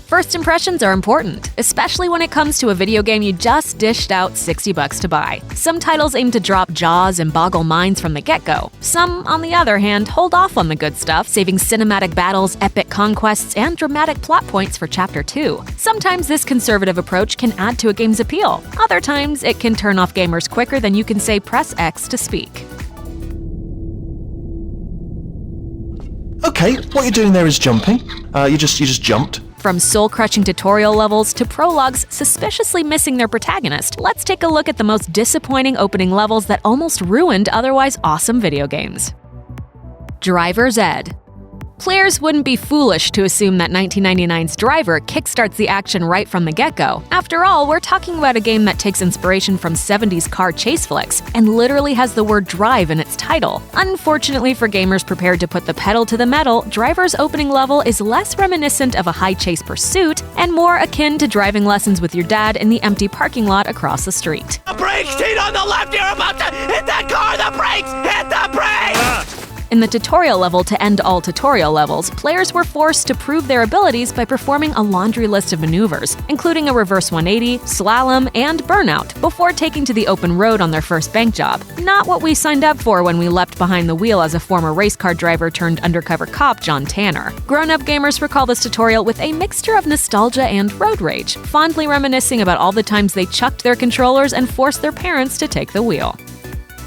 First impressions are important, especially when it comes to a video game you just dished out $60 to buy. Some titles aim to drop jaws and boggle minds from the get-go. Some, on the other hand, hold off on the good stuff, saving cinematic battles, epic conquests, and dramatic plot points for Chapter 2. Sometimes this conservative approach can add to a game's appeal. Other times, it can turn off gamers quicker than you can say press X to speak. Okay, what you're doing there is jumping. You just jumped. From soul-crushing tutorial levels to prologues suspiciously missing their protagonist, let's take a look at the most disappointing opening levels that almost ruined otherwise awesome video games. Driver's Ed. Players wouldn't be foolish to assume that 1999's Driver kickstarts the action right from the get-go. After all, we're talking about a game that takes inspiration from 70s car chase flicks and literally has the word drive in its title. Unfortunately for gamers prepared to put the pedal to the metal, Driver's opening level is less reminiscent of a high-chase pursuit and more akin to driving lessons with your dad in the empty parking lot across the street. The brakes, Teen, on the left, you're about to hit that car, the brakes, hit the brakes! In the tutorial level to end all tutorial levels, players were forced to prove their abilities by performing a laundry list of maneuvers, including a reverse 180, slalom, and burnout, before taking to the open road on their first bank job. Not what we signed up for when we leapt behind the wheel as a former race car driver turned undercover cop John Tanner. Grown-up gamers recall this tutorial with a mixture of nostalgia and road rage, fondly reminiscing about all the times they chucked their controllers and forced their parents to take the wheel.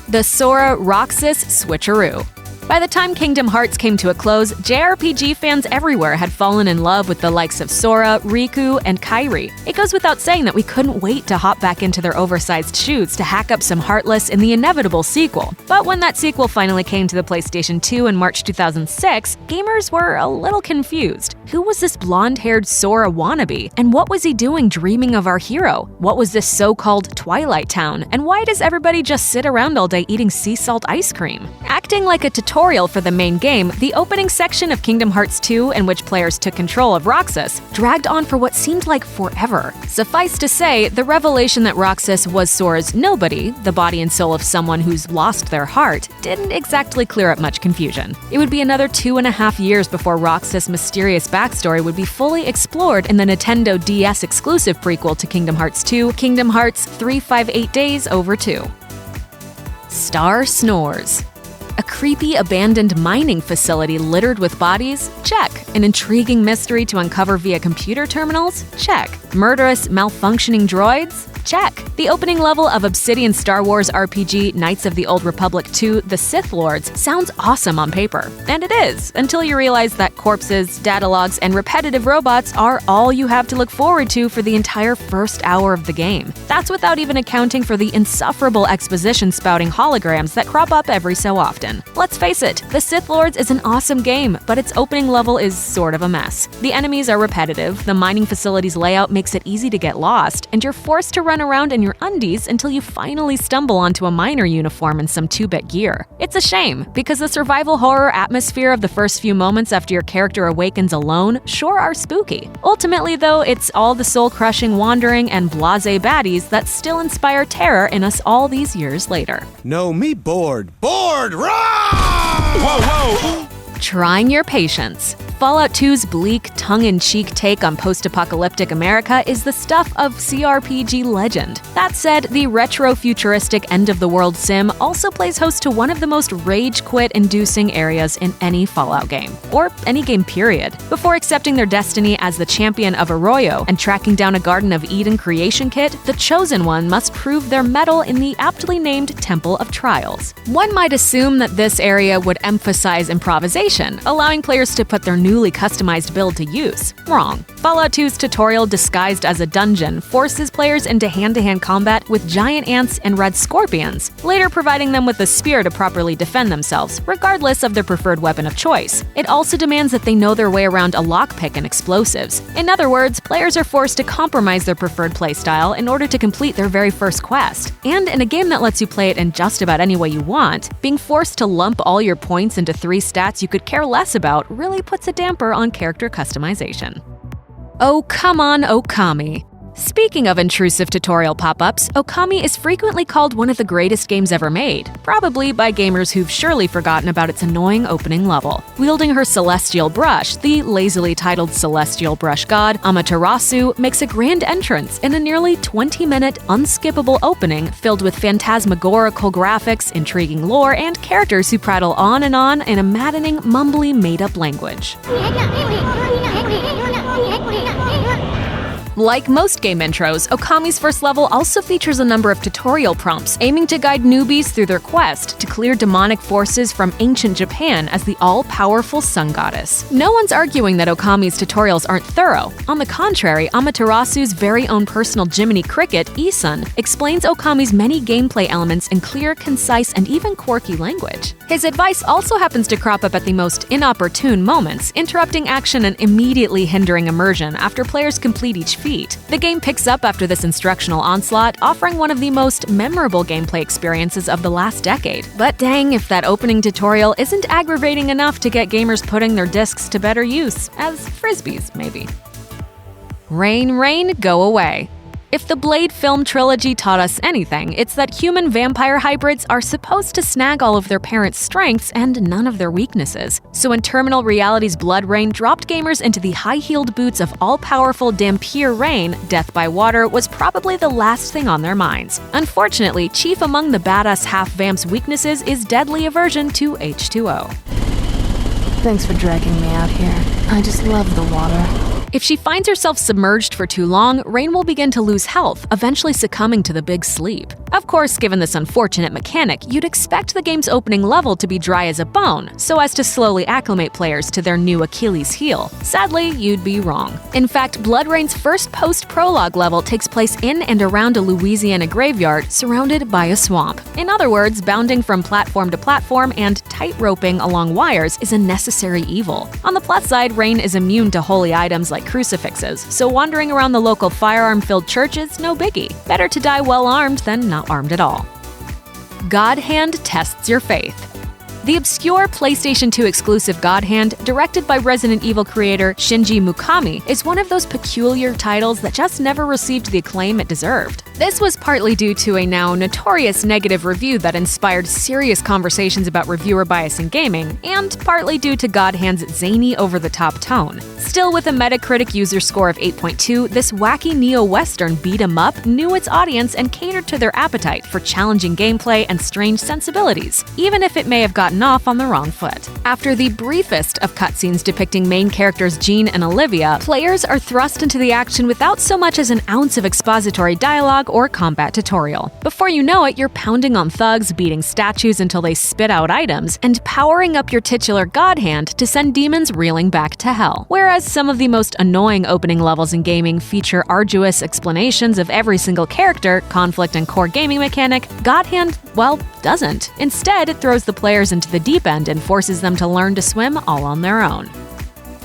The Sora Roxas switcharoo. By the time Kingdom Hearts came to a close, JRPG fans everywhere had fallen in love with the likes of Sora, Riku, and Kairi. It goes without saying that we couldn't wait to hop back into their oversized shoes to hack up some Heartless in the inevitable sequel. But when that sequel finally came to the PlayStation 2 in March 2006, gamers were a little confused. Who was this blonde-haired Sora wannabe? And what was he doing dreaming of our hero? What was this so-called Twilight Town? And why does everybody just sit around all day eating sea salt ice cream? Acting like a tutorial for the main game, the opening section of Kingdom Hearts 2, in which players took control of Roxas, dragged on for what seemed like forever. Suffice to say, the revelation that Roxas was Sora's nobody, the body and soul of someone who's lost their heart, didn't exactly clear up much confusion. It would be another 2.5 years before Roxas' mysterious backstory would be fully explored in the Nintendo DS exclusive prequel to Kingdom Hearts 2, Kingdom Hearts 358 Days Over 2. Star Snores. A creepy, abandoned mining facility littered with bodies? Check. An intriguing mystery to uncover via computer terminals? Check. Murderous, malfunctioning droids? Check. The opening level of Obsidian Star Wars RPG Knights of the Old Republic 2 The Sith Lords sounds awesome on paper. And it is, until you realize that corpses, data logs, and repetitive robots are all you have to look forward to for the entire first hour of the game. That's without even accounting for the insufferable exposition spouting holograms that crop up every so often. Let's face it, The Sith Lords is an awesome game, but its opening level is sort of a mess. The enemies are repetitive, the mining facility's layout makes it easy to get lost, and you're forced to run around in your undies until you finally stumble onto a miner uniform and some 2-bit gear. It's a shame, because the survival horror atmosphere of the first few moments after your character awakens alone sure are spooky. Ultimately, though, it's all the soul-crushing wandering and blasé baddies that still inspire terror in us all these years later. No, me bored. Bored! Whoa, whoa! Trying your patience. Fallout 2's bleak, tongue-in-cheek take on post-apocalyptic America is the stuff of CRPG legend. That said, the retro-futuristic end-of-the-world sim also plays host to one of the most rage-quit-inducing areas in any Fallout game, or any game period. Before accepting their destiny as the champion of Arroyo and tracking down a Garden of Eden creation kit, the Chosen One must prove their mettle in the aptly named Temple of Trials. One might assume that this area would emphasize improvisation, allowing players to put their newly customized build to use. Wrong. Fallout 2's tutorial disguised as a dungeon forces players into hand-to-hand combat with giant ants and red scorpions, later providing them with a spear to properly defend themselves, regardless of their preferred weapon of choice. It also demands that they know their way around a lockpick and explosives. In other words, players are forced to compromise their preferred playstyle in order to complete their very first quest. And in a game that lets you play it in just about any way you want, being forced to lump all your points into 3 stats you could care less about really puts a damper on character customization. Oh, come on, Ōkami. Speaking of intrusive tutorial pop-ups, Ōkami is frequently called one of the greatest games ever made, probably by gamers who've surely forgotten about its annoying opening level. Wielding her celestial brush, the lazily titled Celestial Brush God, Amaterasu makes a grand entrance in a nearly 20-minute, unskippable opening filled with phantasmagorical graphics, intriguing lore, and characters who prattle on in a maddening, mumbly, made-up language. Like most game intros, Ōkami's first level also features a number of tutorial prompts aiming to guide newbies through their quest to clear demonic forces from ancient Japan as the all-powerful sun goddess. No one's arguing that Ōkami's tutorials aren't thorough. On the contrary, Amaterasu's very own personal Jiminy Cricket, Isun, explains Ōkami's many gameplay elements in clear, concise, and even quirky language. His advice also happens to crop up at the most inopportune moments, interrupting action and immediately hindering immersion after players complete each feat. The game picks up after this instructional onslaught, offering one of the most memorable gameplay experiences of the last decade. But dang if that opening tutorial isn't aggravating enough to get gamers putting their discs to better use, as frisbees, maybe. Rayne, go away. If the Blade film trilogy taught us anything, it's that human-vampire hybrids are supposed to snag all of their parents' strengths and none of their weaknesses. So when Terminal Reality's Blood Rain dropped gamers into the high-heeled boots of all-powerful Dhampir Rayne, Death by Water was probably the last thing on their minds. Unfortunately, chief among the badass half-vamp's weaknesses is deadly aversion to H2O. Thanks for dragging me out here. I just love the water. If she finds herself submerged for too long, Rayne will begin to lose health, eventually succumbing to the big sleep. Of course, given this unfortunate mechanic, you'd expect the game's opening level to be dry as a bone, so as to slowly acclimate players to their new Achilles heel. Sadly, you'd be wrong. In fact, Blood Rain's first post-prologue level takes place in and around a Louisiana graveyard surrounded by a swamp. In other words, bounding from platform to platform and tight-roping along wires is a necessary evil. On the plus side, Rayne is immune to holy items like crucifixes, so wandering around the local firearm-filled church is no biggie. Better to die well-armed than not armed at all. God Hand tests your faith. The obscure PlayStation 2 exclusive God Hand, directed by Resident Evil creator Shinji Mikami, is one of those peculiar titles that just never received the acclaim it deserved. This was partly due to a now notorious negative review that inspired serious conversations about reviewer bias in gaming, and partly due to God Hand's zany, over-the-top tone. Still, with a Metacritic user score of 8.2, this wacky neo-western beat-em-up knew its audience and catered to their appetite for challenging gameplay and strange sensibilities, even if it may have gotten off on the wrong foot. After the briefest of cutscenes depicting main characters Jean and Olivia, players are thrust into the action without so much as an ounce of expository dialogue or combat tutorial. Before you know it, you're pounding on thugs, beating statues until they spit out items, and powering up your titular God Hand to send demons reeling back to hell. Whereas some of the most annoying opening levels in gaming feature arduous explanations of every single character, conflict, and core gaming mechanic, God Hand, well, doesn't. Instead, it throws the players into the deep end and forces them to learn to swim all on their own.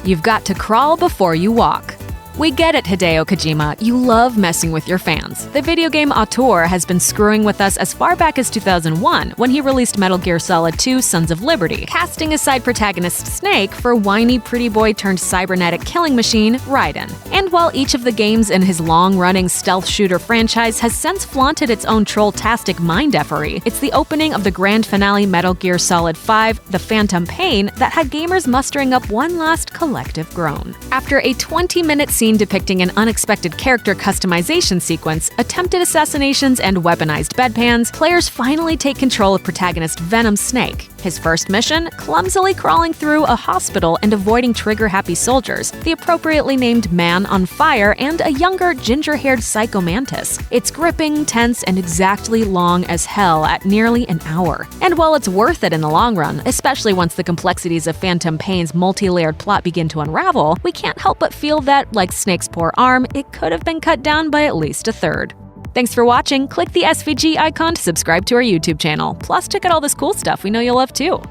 You've got to crawl before you walk. We get it, Hideo Kojima, you love messing with your fans. The video game auteur has been screwing with us as far back as 2001, when he released Metal Gear Solid 2: Sons of Liberty, casting aside protagonist Snake for whiny pretty boy turned cybernetic killing machine Raiden. And while each of the games in his long-running stealth shooter franchise has since flaunted its own troll-tastic mind-effery, it's the opening of the grand finale Metal Gear Solid 5: The Phantom Pain that had gamers mustering up one last collective groan. After a 20-minute scene depicting an unexpected character customization sequence, attempted assassinations, and weaponized bedpans, players finally take control of protagonist Venom Snake. His first mission? Clumsily crawling through a hospital and avoiding trigger-happy soldiers, the appropriately named Man on Fire, and a younger, ginger-haired Psycho Mantis. It's gripping, tense, and exactly long as hell at nearly an hour. And while it's worth it in the long run, especially once the complexities of Phantom Pain's multi-layered plot begin to unravel, we can't help but feel that, like Snake's poor arm, it could have been cut down by at least a third. Thanks for watching. Click the SVG icon to subscribe to our YouTube channel. Plus, check out all this cool stuff we know you'll love too.